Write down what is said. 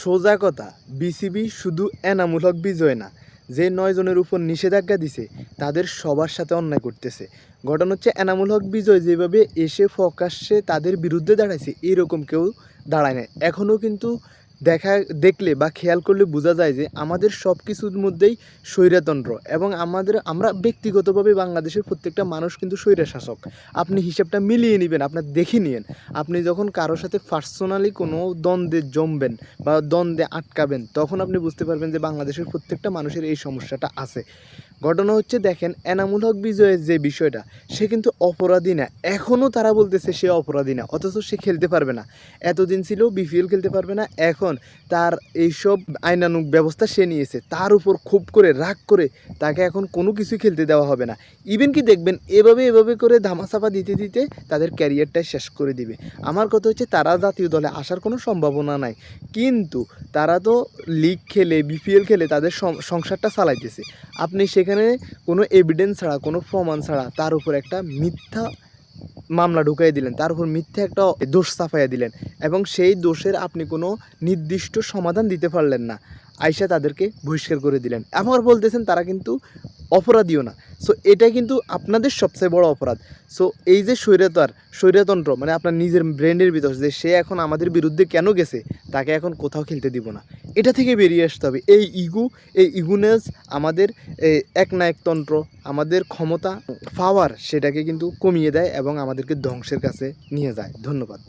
সোজা কথা, বিসিবি শুধু এনামুল হক বিজয় না, যে 9 জনের উপর নিষেধাজ্ঞা দিছে তাদের সবার সাথে অন্যায় করতেছে। ঘটনা হচ্ছে এনামুল হক বিজয় যেভাবে এসে প্রকাশ্যে তাদের বিরুদ্ধে দাঁড়াইছে, এরকম কেউ দাঁড়ায় না। এখনও কিন্তু দেখলে বা খেয়াল করলে বোঝা যায় যে আমাদের সব কিছুর মধ্যেই স্বৈরতন্ত্র, এবং আমরা ব্যক্তিগতভাবে বাংলাদেশের প্রত্যেকটা মানুষ কিন্তু স্বৈরশাসক। আপনি হিসাবটা মিলিয়ে নেবেন, আপনার দেখে নিন। আপনি যখন কারোর সাথে পার্সোনালি কোনো দ্বন্দ্বে জমবেন বা দ্বন্দ্বে আটকাবেন, তখন আপনি বুঝতে পারবেন যে বাংলাদেশের প্রত্যেকটা মানুষের এই সমস্যাটা আছে। ঘটনা হচ্ছে, দেখেন, এনামুল হক বিজয়ের যে বিষয়টা, সে কিন্তু অপরাধী না। এখনও তারা বলতেছে সে অপরাধী না, অথচ সে খেলতে পারবে না। এতদিন ছিল বিপিএল খেলতে পারবে না, এখন তার এইসব আইনানুগ ব্যবস্থা সে নিয়েছে, তার উপর ক্ষোভ করে রাগ করে তাকে এখন কোনো কিছুই খেলতে দেওয়া হবে না। ইভেন কি দেখবেন এভাবে করে ধামাচাপা দিতে দিতে তাদের ক্যারিয়ারটাই শেষ করে দিবে। আমার কথা হচ্ছে, তারা জাতীয় দলে আসার কোনো সম্ভাবনা নাই, কিন্তু তারা তো লিগ খেলে বিপিএল খেলে তাদের সংসারটা চালাইতেছে। আপনি সেখানে কোনো এভিডেন্স ছাড়া, কোনো প্রমাণ ছাড়া তার উপর একটা মিথ্যা মামলা ঢুকাই দিলেন, তার উপর মিথ্যা একটা দোষ চাপাইয়া দিলেন, এবং সেই দোষের আপনি কোনো নির্দিষ্ট সমাধান দিতে পারলেন না। আইসা তাদেরকে বহিষ্কার করে দিলেন, আবার বলতেছেন তারা কিন্তু অপরাধীও না। সো এটা কিন্তু আপনাদের সবচেয়ে বড় অপরাধ। সো এই যে স্বৈরতন্ত্র, মানে আপনার নিজের ব্রেনের ভিতর যে সে এখন আমাদের বিরুদ্ধে কেন গেছে, তাকে এখন কোথাও খেলতে দিব না, এটা থেকে বেরিয়ে আসতে হবে। এই ইগুনেস আমাদের একনায়কতন্ত্র, আমাদের ক্ষমতা পাওয়ার, সেটাকে কিন্তু কমিয়ে দেয় এবং আমাদেরকে ধ্বংসের কাছে নিয়ে যায়। ধন্যবাদ।